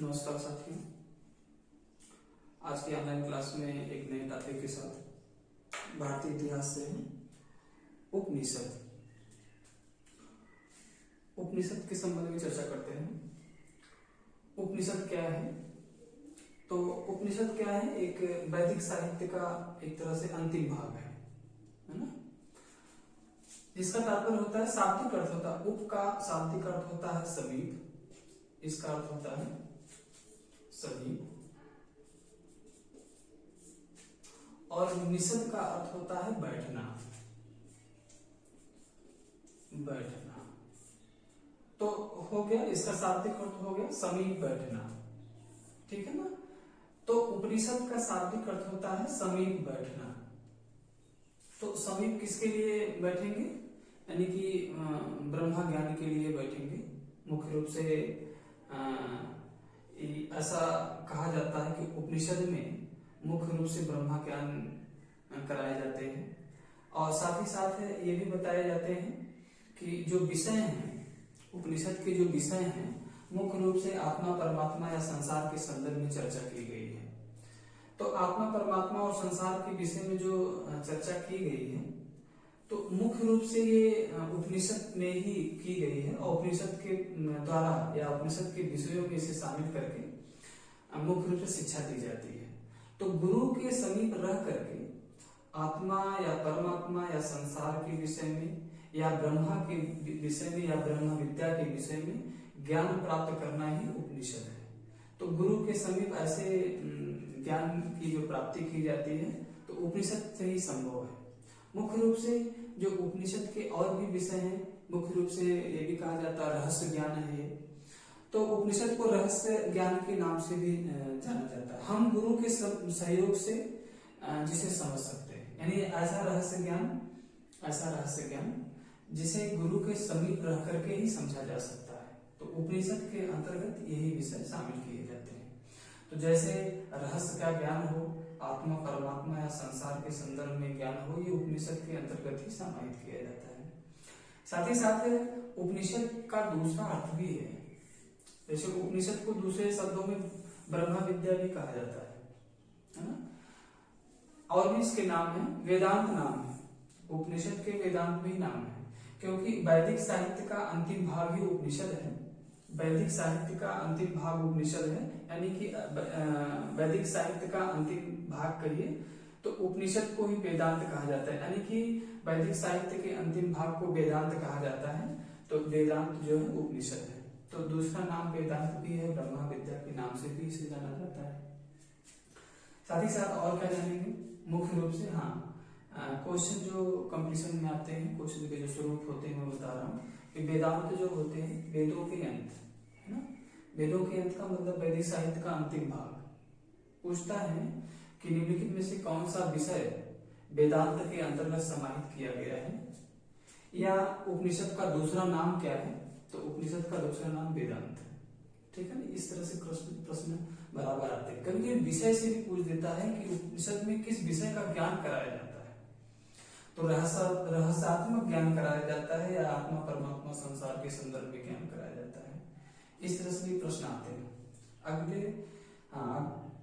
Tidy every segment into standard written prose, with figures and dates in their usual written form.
नमस्कार साथियों। आज की ऑनलाइन क्लास में एक नए टॉपिक के साथ भारतीय इतिहास से उपनिषद उपनिषद के संबंध में चर्चा करते हैं। उपनिषद क्या है? तो उपनिषद क्या है? एक वैदिक साहित्य का एक तरह से अंतिम भाग है ना, जिसका तात्पर्य होता है, शाब्दिक अर्थ होता है, उप का शाब्दिक अर्थ होता है समीप, इसका अर्थ होता है समीप, और निषद का अर्थ होता है बैठना। बैठना तो हो गया, इसका शाब्दिक अर्थ हो गया समीप, बैठना। ठीक है ना। तो उपनिषद का शाब्दिक अर्थ होता है समीप, बैठना। तो समीप किसके लिए बैठेंगे? यानी कि ब्रह्मा ज्ञान के लिए बैठेंगे। मुख्य रूप से ऐसा कहा जाता है कि उपनिषद में मुख्य रूप से ब्रह्मा ज्ञान कराए जाते हैं, और साथ ही साथ ये भी बताए जाते हैं कि जो विषय हैं उपनिषद के, जो विषय हैं मुख्य रूप से आत्मा, परमात्मा या संसार के संदर्भ में चर्चा की गई है। तो आत्मा, परमात्मा और संसार के विषय में जो चर्चा की गई है, तो मुख्य रूप से ये उपनिषद में ही की गई है, और उपनिषद के द्वारा या उपनिषद के विषयों में इसे शामिल करके मुख्य रूप से शिक्षा दी जाती है। तो गुरु के समीप रह करके आत्मा या परमात्मा या संसार के विषय में या ब्रह्मा के विषय में या ब्रह्म विद्या के विषय में ज्ञान प्राप्त करना ही उपनिषद है। तो गुरु के समीप ऐसे ज्ञान की जो प्राप्ति की जाती है, तो उपनिषद से ही संभव है। मुख्य रूप से जो उपनिषद के और भी विषय हैं, मुख्य रूप से ये भी कहा जाता है रहस्य ज्ञान है ये। तो उपनिषद को रहस्य ज्ञान के नाम से भी जाना जाता है। हम गुरु के सहयोग से जिसे समझ सकते हैं, यानी ऐसा रहस्य ज्ञान जिसे गुरु के समीप रह करके ही समझा जा सकता है। तो उपनिषद के अंतर्गत यही विषय शामिल किए जाते हैं। तो जैसे रहस्य का ज्ञान हो, आत्मा, परमात्मा या संसार के संदर्भ में ज्ञान हो, ये उपनिषद के अंतर्गत ही समाहित किया जाता है। साथ ही साथ उपनिषद का दूसरा अर्थ भी है। जैसे उपनिषद को दूसरे शब्दों में ब्रह्म विद्या भी कहा जाता है ना। और भी इसके नाम है, वेदांत नाम है। उपनिषद के वेदांत भी नाम है, क्योंकि वैदिक साहित्य का अंतिम भाग ही उपनिषद है। वैदिक साहित्य का अंतिम भाग उपनिषद है, यानी कि वैदिक साहित्य का अंतिम भाग कहिए तो उपनिषद को ही वेदांत कहा जाता है। यानी कि वैदिक साहित्य के अंतिम भाग को वेदांत कहा जाता है। तो वेदांत जो है उपनिषद है। तो दूसरा नाम वेदांत भी है, ब्रह्मा विद्या के नाम से भी इसे जाना जाता है। साथ ही साथ और क्या जानेंगे? मुख्य रूप से क्वेश्चन जो कंपटीशन में आते हैं, क्वेश्चन के जो स्वरूप होते हैं मैं बता रहा हूँ कि वेदांत जो होते हैं वेदों के अंत, है ना। वेदों के अंत का मतलब वैदिक साहित्य का अंतिम भाग। पूछता है कि निम्नलिखित में से कौन सा विषय वेदांत के अंतर्गत समाहित किया गया है, या उपनिषद का दूसरा नाम क्या है? तो उपनिषद का दूसरा नाम वेदांत है। ठीक है ना। इस तरह से प्रश्न बराबर आते हैं। कभी विषय से भी पूछ देता है कि उपनिषद में किस विषय का ज्ञान कराया जाता है। तो रहस्यात्मक ज्ञान कराया जाता है, या आत्मा, परमात्मा, संसार के संदर्भ में ज्ञान कराया जाता है। इस तरह से भी प्रश्न आते हैं।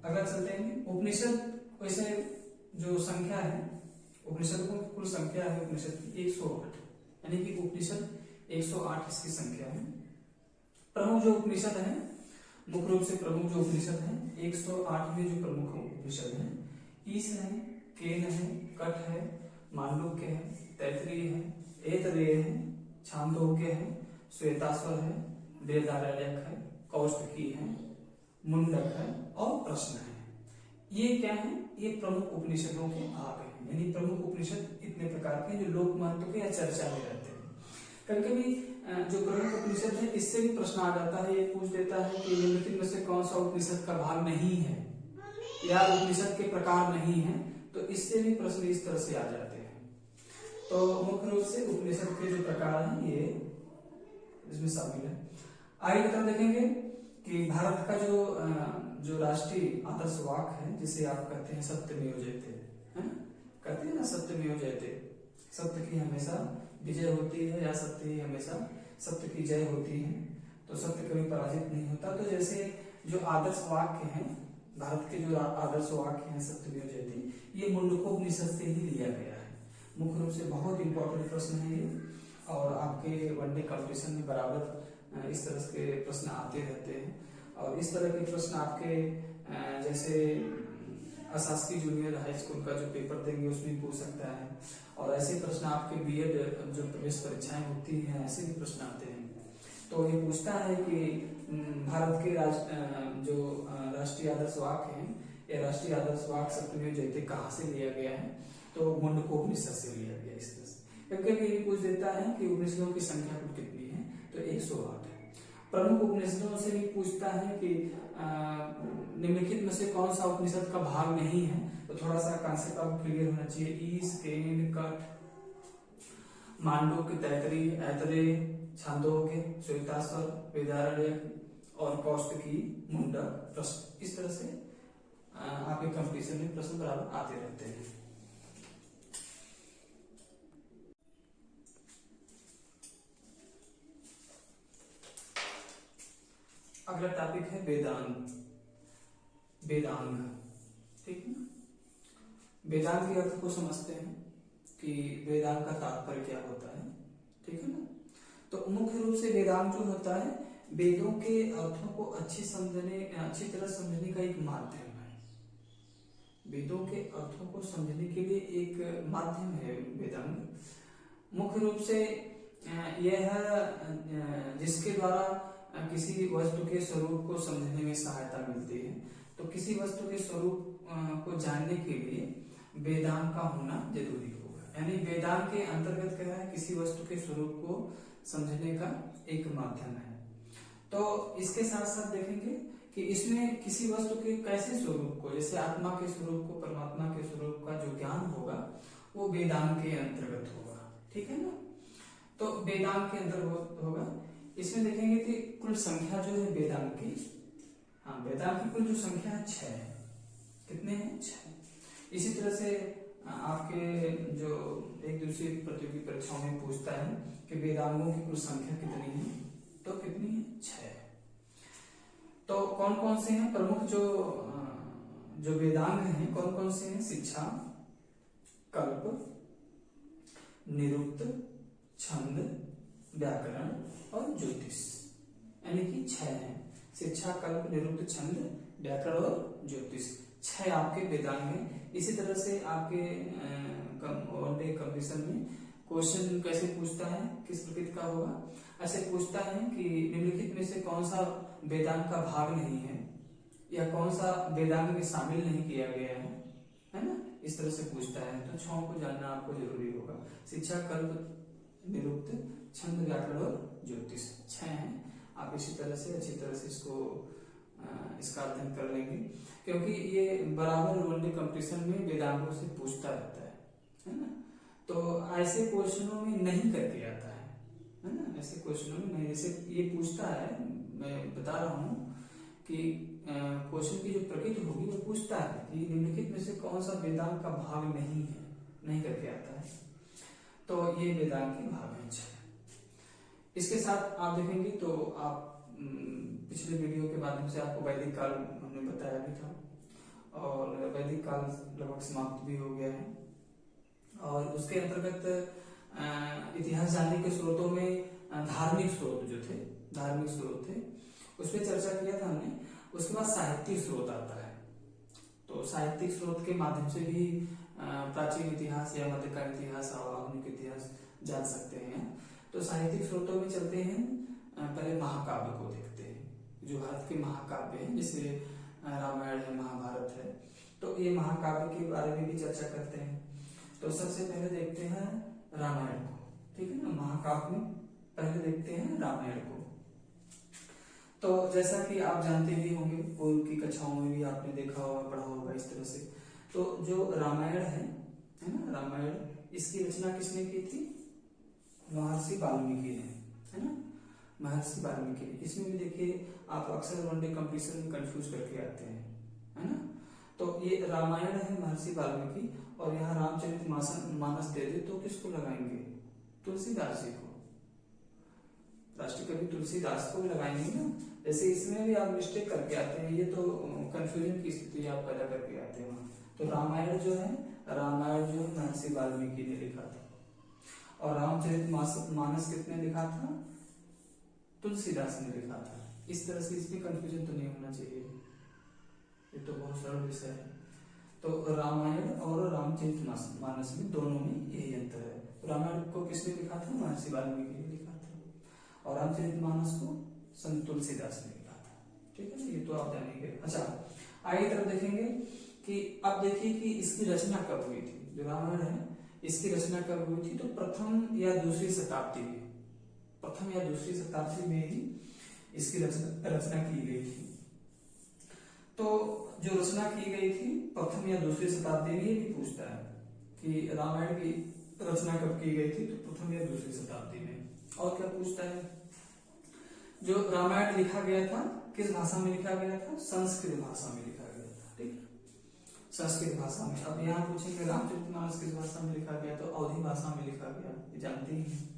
अगला चलते हैं। उपनिषद वैसे जो संख्या है, उपनिषद को कुल संख्या है उपनिषद की 108, यानी कि उपनिषद 108 इसकी संख्या है। प्रमुख जो उपनिषद है, मुख्य रूप से प्रमुख जो उपनिषद है 108वें जो प्रमुख उपनिषद है, ईश है, केन है, कठ है, मांडुक्य है, तैत्तिरीय है, ऐतरेय है, छांदोग्य है, श्वेताश्वर है, बृहदारण्यक है, कौष्टकी है, मुंडक है और प्रश्न है। ये क्या है? ये प्रमुख उपनिषदों के भाग है। यानी प्रमुख उपनिषद इतने प्रकार के जो लोक महत्व के या चर्चा में रहते हैं। कभी कभी जो प्रमुख उपनिषद है इससे भी प्रश्न आ जाता है, ये पूछ देता है कि निम्नलिखित में से कौन सा उपनिषद का भाग नहीं है या उपनिषद के प्रकार नहीं है। तो इससे भी प्रश्न इस तरह से आ जाते हैं। तो मुख्य रूप से उपनिषद के जो प्रकार हैं ये इसमें शामिल है। आगे की तरफ देखेंगे कि भारत का जो राष्ट्रीय आदर्श वाक्य है, जिसे आप कहते हैं सत्यमेव जयते, है ना, कहते हैं ना सत्यमेव जयते, सत्य की हमेशा विजय होती है, या सत्य ही हमेशा सत्य की जय होती है। तो सत्य कभी पराजित नहीं होता। तो जैसे जो आदर्श वाक्य हैं, भारत के जो आदर्श वाक्य हैं सत्यमेव जयते, ये मुंडकोपनिषद से ही लिया गया है। मुख्य रूप से बहुत इंपॉर्टेंट प्रश्न है ये, और आपके वनडे कंपटीशन में बराबर इस तरह के प्रश्न आते रहते हैं। और इस तरह के प्रश्न आपके जैसे अशासकीय जूनियर हाई स्कूल का जो पेपर देंगे उसमें पूछ सकता है, और ऐसे प्रश्न आपके बीएड जो प्रवेश परीक्षाएं होती हैं ऐसे भी प्रश्न आते हैं। तो ये पूछता है कि भारत के जो राष्ट्रीय आदर्श वाक्य हैं, ये राष्ट्रीय आदर्श वाक्य सत्यमेव जयते कहाँ से लिया गया है, तो मुंडकोपनिषद से लिया गया। इस तरह से कभी ये पूछ देता है कि उपनिषदों की संख्या कुल कितनी है, तो 108 है। प्रमुख उपनिषदों से भी पूछता है कि निम्नलिखित में से कौन सा उपनिषद का भाग नहीं है, तो थोड़ा सा कॉन्सेप्ट आपको क्लियर होना चाहिए। ईश, केन, कठ, मांडुक्य, तैतरीय, ऐतरेय, छांदोग्य, श्वेताश्वर, वेदारण्यक और कौशिकी, मुंडक, प्रश्न। इस तरह से आपके कंपटीशन में प्रश्न बराबर आते रहते हैं। अगला टॉपिक है वेदांग। वेदांग, ठीक है ना। वेदांग के अर्थ को समझते हैं कि वेदांग का तात्पर्य क्या होता है, ठीक है ना। तो मुख्य रूप से वेदांग जो होता है वेदों के अर्थों को अच्छी तरह समझने का एक माध्यम है। वेदों के अर्थों को समझने के लिए एक माध्यम है वेदांग। मुख्य रूप से यह जिसके द्वारा किसी वस्तु के स्वरूप को समझने में सहायता मिलती है। तो किसी वस्तु के स्वरूप को जानने के लिए वेदांग का होना जरूरी होगा। यानी वेदांग के अंतर्गत क्या है, किसी वस्तु के स्वरूप को समझने का एक माध्यम है। तो इसके साथ साथ देखेंगे कि इसमें किसी वस्तु के कैसे स्वरूप को, जैसे आत्मा के स्वरूप को, परमात्मा के स्वरूप का जो ज्ञान होगा वो वेदांग के अंतर्गत होगा, ठीक है ना। तो वेदांग के अंतर्गत होगा। इसमें देखेंगे कि कुल संख्या जो है वेदांग की, वेदांग की कुल जो संख्या है 6 है। कितने हैं? 6। इसी तरह से आपके जो एक दूसरी प्रतियोगी परीक्षाओं में पूछता है कि वेदांगों की कुल संख्या कितनी है, तो कितनी है? 6। तो कौन कौन से हैं प्रमुख जो वेदांग हैं, कौन कौन से हैं? शिक्षा, कल्प, निरुक्त, छंद, व्याकरण और ज्योतिष, यानी कि 6 हैं। शिक्षा, कल्प, निरुक्त, छंद, व्याकरण और ज्योतिष, 6 आपके वेदांग हैं। इसी तरह से आपके वनडे कंपटीशन में क्वेश्चन कैसे पूछता है, किस प्रकृति का होगा, ऐसे पूछता है कि निम्नलिखित में से कौन सा वेदांग का भाग नहीं है, या कौन सा वेदांग में शामिल नहीं किया गया है ना। इस तरह से पूछता है। तो 6 को जानना आपको जरूरी होगा। शिक्षा, कल्प, निरुक्त, छंद, व्याकरण और ज्योतिष, 6 हैं। आप इसी तरह से अच्छी तरह से इसका अध्ययन कर लेंगे, क्योंकि ये बराबर वनडे कंपटीशन में वेदांगों से पूछता रहता है ना। तो ऐसे क्वेश्चनों में नहीं करके आता है ना। ऐसे क्वेश्चनों में नहीं, जैसे ये पूछता है, मैं बता रहा हूँ कि क्वेश्चन की जो प्रकृति होगी वो पूछता है कि निम्नलिखित में से कौन सा वेदांग का भाग नहीं है, नहीं करके आता है। तो ये वेदांग के भाग हैं 6। इसके साथ आप देखेंगे तो आप पिछले वीडियो के माध्यम से आपको वैदिक काल हमने बताया भी था, और वैदिक काल लगभग समाप्त भी हो गया है। और उसके अंतर्गत इतिहास जानने के स्रोतों में धार्मिक स्रोत जो थे, धार्मिक स्रोत थे, उस पर चर्चा किया था हमने। उसके बाद साहित्यिक स्रोत आता है। तो साहित्यिक स्रोत के माध्यम से भी प्राचीन इतिहास या मध्यकालीन इतिहास और आधुनिक इतिहास जान सकते हैं। तो साहित्यिक स्रोतों में चलते हैं, पहले महाकाव्य को देखते हैं। जो भारत के महाकाव्य हैं, जैसे रामायण है, महाभारत है, तो ये महाकाव्य के बारे में भी चर्चा करते हैं। तो सबसे पहले देखते हैं रामायण को, ठीक है ना। महाकाव्य में पहले देखते हैं रामायण को। तो जैसा कि आप जानते भी होंगे, पूर्व की कक्षाओं में भी आपने देखा होगा, पढ़ा होगा इस तरह से। तो जो रामायण है ना, रामायण, इसकी रचना किसने की थी? महर्षि वाल्मीकि ने, है ना, महर्षि वाल्मीकि ने। इसमें भी देखिए आप अक्सर वनडे कंपटीशन में कंफ्यूज करके आते हैं, है ना। तो ये रामायण है महर्षि वाल्मीकि, और यहाँ रामचरितमानस दे दे तो किसको लगाएंगे? तुलसीदास जी को। राष्ट्रीय कवि तुलसीदास को भी लगाएंगे ना, जैसे इसमें भी आप मिस्टेक करके आते हैं, ये तो कंफ्यूजन की स्थिति आप पैदा करके आते हैं। तो रामायण जो है महर्षि वाल्मीकि ने लिखा था, और रामचरितमानस किसने लिखा था? तुलसीदास ने लिखा था। इस तरह से इसमें कंफ्यूजन तो नहीं होना चाहिए, ये तो बहुत सरल विषय है। तो रामायण और रामचरितमानस में दोनों में यही अंतर है। रामायण को किसने लिखा था? महर्षि वाल्मीकि ने लिखा था, और रामचरितमानस को संत तुलसीदास ने लिखा था। ठीक है, ये तो आप जानेंगे। अच्छा, आगे तरफ देखेंगे कि अब देखिए कि इसकी रचना कब हुई थी। जो रामायण है इसकी रचना कब हुई थी? तो प्रथम या दूसरी शताब्दी में ही इसकी रचना की गई थी। तो जो रचना की गई थी प्रथम या दूसरी शताब्दी में, ये भी पूछता है कि रामायण की रचना कब की गई थी? तो प्रथम या दूसरी शताब्दी में। और क्या पूछता है? जो रामायण लिखा गया था किस भाषा में लिखा गया था? संस्कृत भाषा में लिखा गया था। ठीक है, संस्कृत भाषा में। अब यहाँ पूछेंगे रामचरितमानस किस भाषा में लिखा गया? तो अवधी भाषा में लिखा गया, ये जानते ही हैं।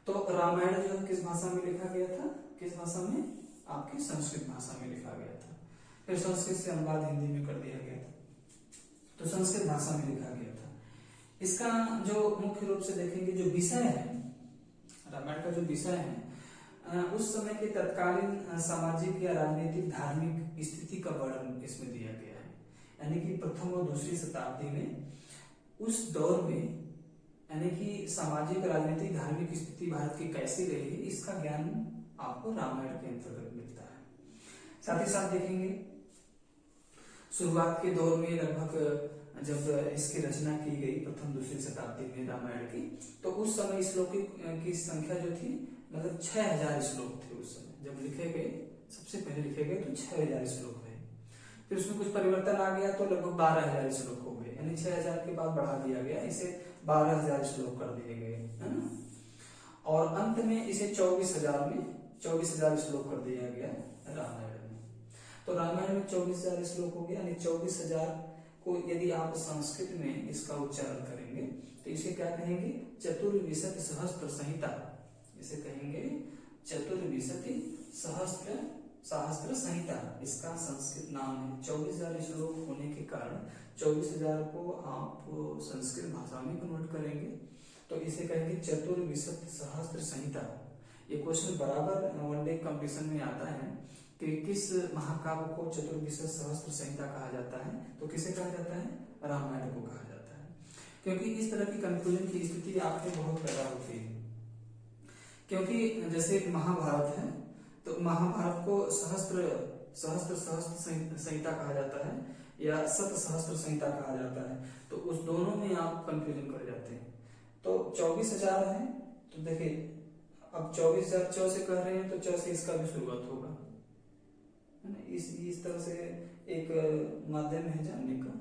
तो रामायण जो है किस भाषा में लिखा गया था? किस भाषा में? आपकी संस्कृत भाषा में लिखा गया था। फिर संस्कृत से अनुवाद हिंदी में कर दिया गया था, तो संस्कृत भाषा में लिखा गया था। इसका जो मुख्य रूप से देखेंगे, जो विषय है रामायण का, जो विषय है उस समय के तत्कालीन सामाजिक या राजनीतिक धार्मिक स्थिति का वर्णन इसमें दिया गया है। यानी कि प्रथम और दूसरी शताब्दी में उस दौर में, यानी कि सामाजिक राजनीतिक धार्मिक स्थिति भारत की कैसी रही है, इसका ज्ञान आपको रामायण के अंतर्गत मिलता है। साथ ही साथ देखेंगे शुरुआत के दौर में, लगभग जब इसकी रचना की गई प्रथम दूसरी शताब्दी में रामायण की, तो उस समय श्लोक की संख्या जो थी, मतलब 6000 श्लोक थे उस समय जब लिखे गए, सबसे पहले लिखे गए तो 6000 श्लोक थे। फिर उसमें कुछ परिवर्तन आ गया तो लगभग 12000 श्लोक हो गए, यानी 6000 के बाद बढ़ा दिया गया, इसे 12000 श्लोक कर दिए गए, है ना। और अंत में इसे 24000 श्लोक कर दिया गया रामायण में। तो रामायण में 24000 श्लोक हो गया, यानी 24000 को यदि आप संस्कृत में इसका उच्चारण करेंगे तो इसे क्या कहेंगे? चतुर्विंशति सहस्त्र संहिता, इसे कहेंगे चतुर्विंशति सहस्त्र संहिता, इसका संस्कृत नाम है। 24000 श्लोक होने के कारण 24000 को आप संस्कृत भाषा में कन्वर्ट करेंगे तो इसे कहेंगे चतुर्विंशति सहस्त्र संहिता। ये क्वेश्चन बराबर वनडे कंपटीशन में आता है कि किस महाकाव्य को चतुर्विंशति सहस्त्र संहिता कहा जाता है? तो किसे कहा जाता है? रामायण को कहा जाता है। क्योंकि इस तरह की कंफ्यूजन की स्थिति आपके बहुत पैदा होती है। क्योंकि जैसे महाभारत है तो महाभारत को सहस्त्र संहिता कहा जाता है या शत सहस्त्र संहिता कहा जाता है, तो उस दोनों में आप कंफ्यूजन कर जाते हैं। तो 24000 है, तो देखिए अब 24000 चौ से कह रहे हैं तो चौ से इसका भी शुरुआत होगा, है ना। इस तरह से एक माध्यम है जानने का।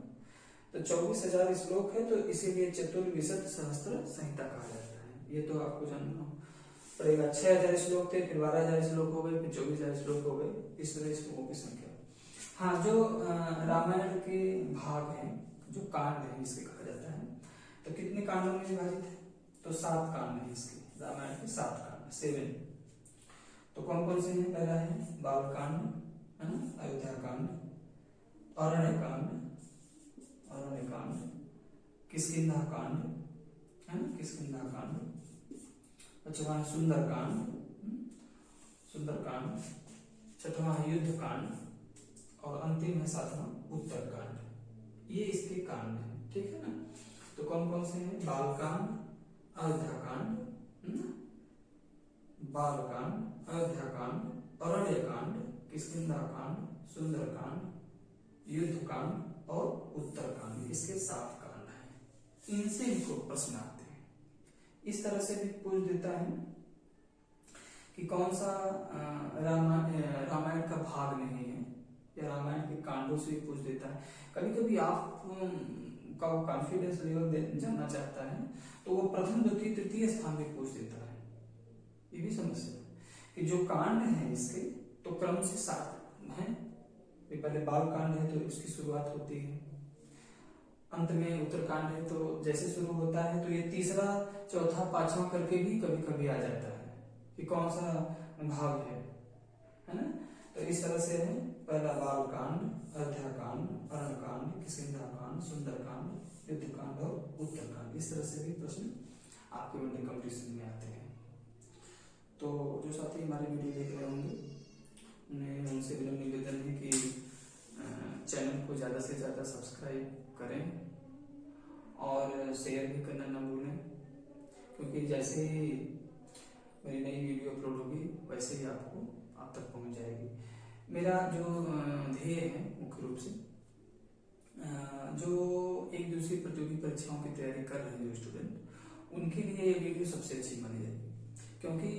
तो 24000 श्लोक है, तो इसीलिए चतुर्विंशति सहस्त्र संहिता कहा जाता है। ये तो आपको जानना पड़ेगा। 6000 श्लोक थे, फिर 12000 श्लोक हो गए, फिर 24000 श्लोक हो गए, इस तरह श्लोकों की संख्या। हाँ, जो रामायण के भाग हैं, जो कांड है, इसके कहा जाता है। तो कितने कांडों में विभाजित है? तो 7 कांड है इसके, रामायण के 7 कांड, 7। तो कौन कौन से हैं? पहला है बाल कांड, है ना, अयोध्या कांड, अरण्य कांड, किष्किंधा कांड, है ना, किष्किंधा कांड। पांचवा है सुंदर कांड, छठवां है युद्ध कांड, और अंतिम है 7वां उत्तर कांड। ये इसके कांड है, ठीक है ना। तो कौन कौन से हैं? बाल कांड, अयोध्या कांड, बाल कांड, अयोध्या कांड, अरण्य कांड, किष्किंधा कांड, सुंदर कांड, युद्ध कांड और उत्तर कांड। इसके 7 कांड हैं। इनसे इनको प्रश्न आते हैं। इस तरह से भी पूछ देता है कि कौन सा रामायण का भाग नहीं है, या रामायण के कांडों से पूछ देता है। कभी कभी आप का कॉन्फिडेंस लेवल जानना चाहता है तो वो प्रथम, द्वितीय, तृतीय स्थान में पूछ देता है। ये भी समस्या है कि जो कांड है इसके तो क्रम से 7 है। पहले बाल कांड है तो इसकी शुरुआत होती है, अंत में उत्तरकांड है तो जैसे शुरू होता है तो ये तीसरा, चौथा, 5वां करके भी कभी कभी आ जाता है। कि कौन सा भाग है ना। तो इस तरह से है, पहला बाल कांड, अयोध्या कांड, अरण कांड, किष्किंधा कांड, सुंदर कांड, युद्ध कांड और उत्तर कांड। इस तरह से भी प्रश्न आपके वनडे कंपटीशन में आते हैं। तो जो साथी हमारे वीडियो देख रहे होंगे उन्हें उनसे विनम्र निवेदन है कि चैनल को ज़्यादा से ज़्यादा सब्सक्राइब करें और शेयर भी करना ना भूलें, क्योंकि जैसे ही मेरी नई वीडियो अपलोड होगी वैसे ही आपको आप तक पहुंच जाएगी। मेरा जो ध्येय है मुख्य रूप से जो एक दूसरी प्रतियोगी परीक्षाओं की तैयारी कर रहे हैं जो स्टूडेंट, उनके लिए ये वीडियो सबसे अच्छी मानी जाएगी, क्योंकि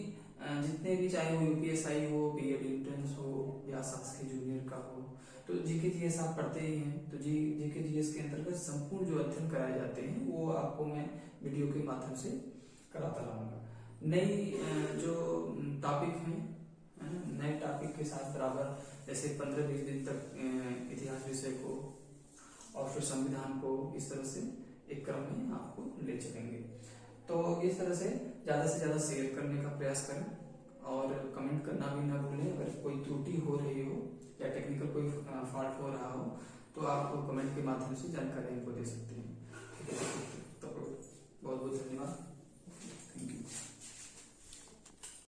जितने भी, चाहे वो यूपीएसआई हो, बीएड एंट्रेंस हो या शासकीय जूनियर का हो, तो जीके जीएस आप पढ़ते ही हैं। तो जीके जीएस के अंतर्गत संपूर्ण जो अध्ययन कराए जाते हैं वो आपको मैं वीडियो के माध्यम से कराता रहूँगा। नई जो टॉपिक हैं, नए टॉपिक के साथ बराबर जैसे 15-20 दिन तक इतिहास विषय को और फिर संविधान को इस तरह से एक क्रम में आपको ले चलेंगे। तो इस तरह से ज़्यादा शेयर करने का प्रयास करें और कमेंट करना भी ना भूलें। अगर कोई त्रुटि हो रही हो या टेक्निकल कोई फॉल्ट हो रहा हो तो आप कमेंट के माध्यम से जानकारी हमको दे सकते हैं। ठीक है, तो बहुत बहुत धन्यवाद।